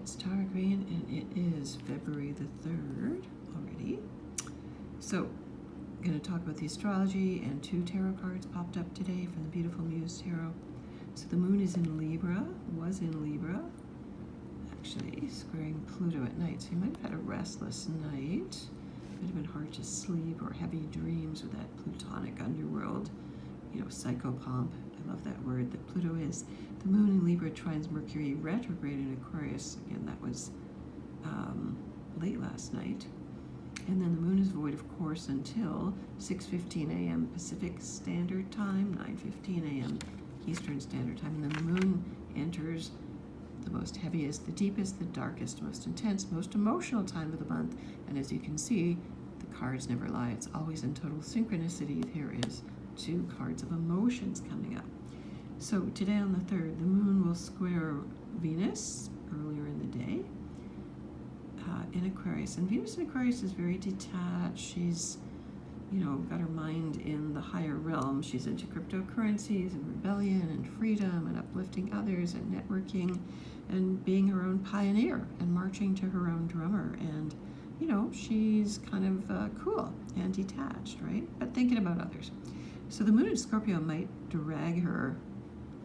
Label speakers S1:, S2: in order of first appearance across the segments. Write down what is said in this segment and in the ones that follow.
S1: it's Tarot Green, and it is February the 3rd already. So, I'm going to talk about the astrology, and 2 tarot cards popped up today from the beautiful Muse Tarot. So the moon is in Libra, was in Libra, actually squaring Pluto at night. So you might have had a restless night. Might have been hard to sleep or heavy dreams with that Plutonic underworld, psychopomp. I love that word that Pluto is. The moon in Libra trines Mercury retrograde in Aquarius. Again, that was late last night. And then the moon is void, of course, until 6:15 a.m. Pacific Standard Time, 9:15 a.m. Eastern Standard Time. And then the moon enters the most heaviest, the deepest, the darkest, most intense, most emotional time of the month. And as you can see, the cards never lie. It's always in total synchronicity. There is 2 cards of emotions coming up. So today on the 3rd, the moon will square Venus earlier in the day in Aquarius. And Venus in Aquarius is very detached. She's, got her mind in the higher realm. She's into cryptocurrencies and rebellion and freedom and uplifting others and networking and being her own pioneer and marching to her own drummer. And, she's kind of cool and detached, right? But thinking about others. So the moon in Scorpio might drag her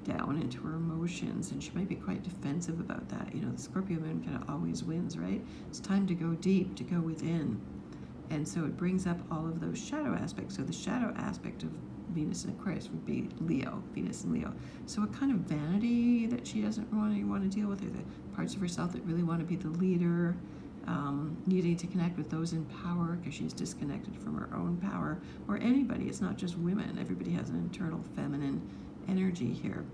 S1: down into her emotions, and she might be quite defensive about that. The Scorpio moon kind of always wins, right? It's time to go deep, to go within. And so it brings up all of those shadow aspects. So the shadow aspect of Venus in Aquarius would be Leo, Venus in Leo. So a kind of vanity that she doesn't really want to deal with, or the parts of herself that really want to be the leader, needing to connect with those in power because she's disconnected from her own power, or anybody. It's not just women. Everybody has an internal feminine energy here.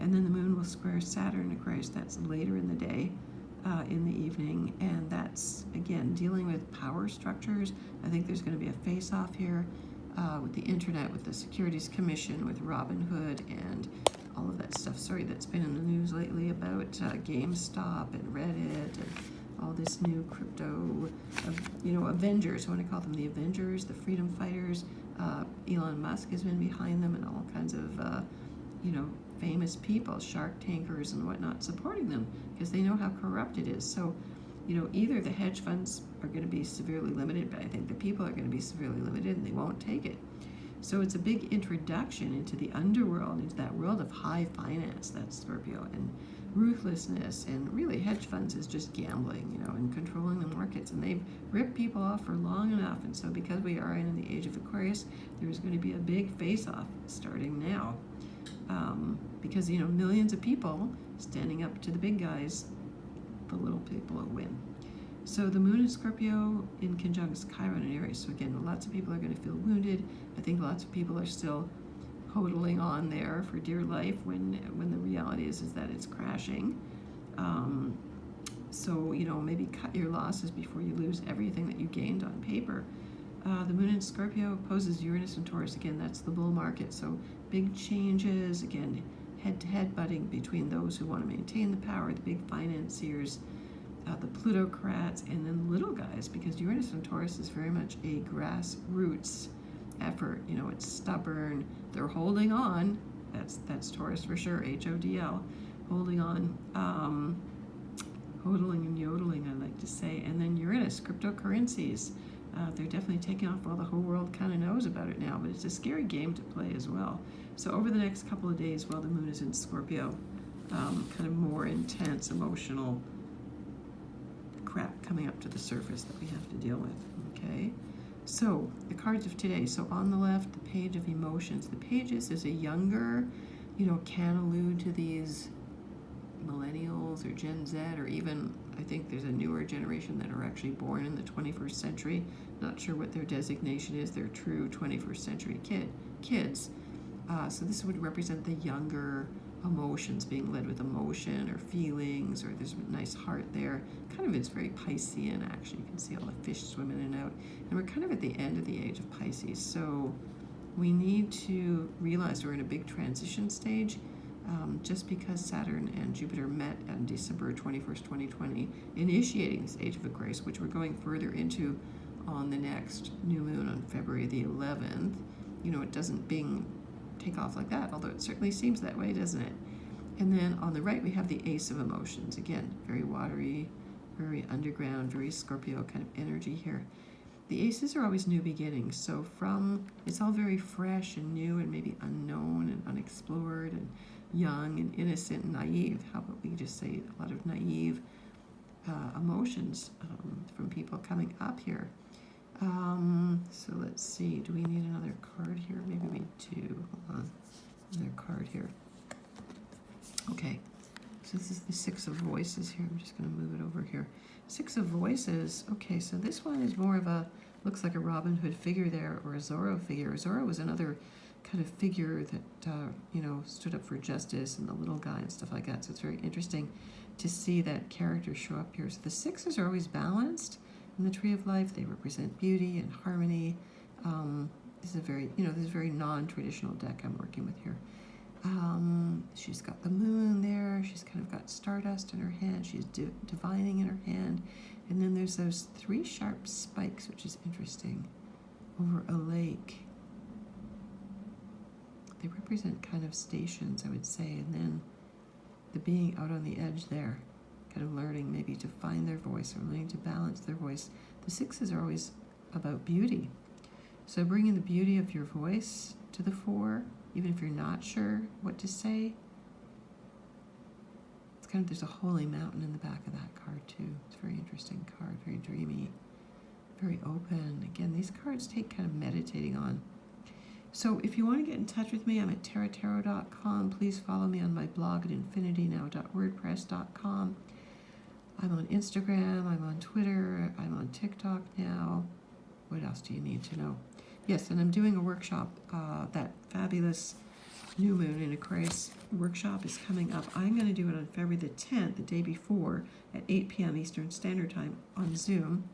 S1: And then the moon will square Saturn in Aquarius. That's later in the day, in the evening, and that's, again, dealing with power structures. I think there's going to be a face-off here with the internet, with the Securities Commission, with Robinhood, and all of that stuff. Sorry, that's been in the news lately about GameStop and Reddit and all this new crypto, Avengers. I want to call them the Avengers, the freedom fighters. Elon Musk has been behind them, and all kinds of, famous people, shark tankers and whatnot, supporting them because they know how corrupt it is. So, either the hedge funds are going to be severely limited, but I think the people are going to be severely limited and they won't take it. So it's a big introduction into the underworld, into that world of high finance, that's Scorpio, and ruthlessness, and really hedge funds is just gambling, and controlling the markets, and they've ripped people off for long enough. And so because we are in the age of Aquarius, there's going to be a big face-off starting now, because millions of people standing up to the big guys, the little people will win. So the moon in Scorpio in conjunct Chiron and Aries. So again, lots of people are going to feel wounded. I think lots of people are still hodling on there for dear life when the reality is that it's crashing. So maybe cut your losses before you lose everything that you gained on paper. The moon in Scorpio opposes Uranus and Taurus. Again, that's the bull market. So big changes, again, head-to-head butting between those who want to maintain the power, the big financiers, the plutocrats, and then little guys, because Uranus and Taurus is very much a grassroots effort. It's stubborn. They're holding on. That's Taurus for sure. HODL, holding on, hodling and yodeling, I like to say. And then Uranus, cryptocurrencies. They're definitely taking off. Well, the whole world kind of knows about it now, but it's a scary game to play as well. So over the next couple of days, while the moon is in Scorpio, kind of more intense emotional crap coming up to the surface that we have to deal with, okay? So the cards of today. So on the left, the page of emotions. The pages is a younger, can allude to these millennials or Gen Z, or even I think there's a newer generation that are actually born in the 21st century. Not sure what their designation is. They're true 21st century kids. So this would represent the younger emotions, being led with emotion or feelings, or there's a nice heart there. Kind of, it's very Piscean, actually. You can see all the fish swimming in and out. And we're kind of at the end of the age of Pisces. So we need to realize we're in a big transition stage. Just because Saturn and Jupiter met on December 21st, 2020, initiating this age of Aquarius, which we're going further into on the next new moon on February the 11th. It doesn't take off like that, although it certainly seems that way, doesn't it? And then on the right, we have the Ace of Emotions. Again, very watery, very underground, very Scorpio kind of energy here. The aces are always new beginnings. So it's all very fresh and new and maybe unknown and unexplored and young and innocent and naive. How about we just say a lot of naive emotions from people coming up here. So let's see, do we need another card here? Maybe we do. Hold on, another card here. Okay, so this is the Six of Voices here. I'm just going to move it over here. Six of Voices. Okay, so this one is more of looks like a Robin Hood figure there, or a Zorro figure. Zorro was another kind of figure that, stood up for justice and the little guy and stuff like that. So it's very interesting to see that character show up here. So the sixes are always balanced in the Tree of Life. They represent beauty and harmony. This is a very non-traditional deck I'm working with here. She's got the moon there. She's kind of got stardust in her hand. She's divining in her hand. And then there's those three sharp spikes, which is interesting, over a lake. They represent kind of stations, I would say. And then the being out on the edge there, kind of learning maybe to find their voice or learning to balance their voice. The sixes are always about beauty. So bringing the beauty of your voice to the fore, even if you're not sure what to say. It's kind of, there's a holy mountain in the back of that card too. It's a very interesting card, very dreamy, very open. Again, these cards take kind of meditating on. So if you want to get in touch with me, I'm at tarot.com. Please follow me on my blog at infinitynow.wordpress.com. I'm on Instagram, I'm on Twitter, I'm on TikTok now. What else do you need to know? Yes, and I'm doing a workshop. That fabulous new moon in Aquarius workshop is coming up. I'm going to do it on February the 10th, the day before, at 8 p.m. Eastern Standard Time on Zoom,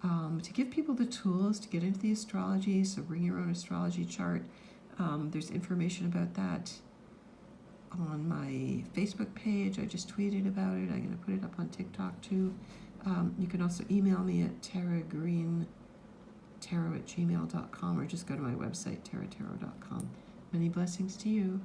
S1: to give people the tools to get into the astrology. So bring your own astrology chart. There's information about that on my Facebook page. I just tweeted about it. I'm going to put it up on TikTok too. You can also email me at tarot@gmail.com, or just go to my website, tarot.com. Many blessings to you.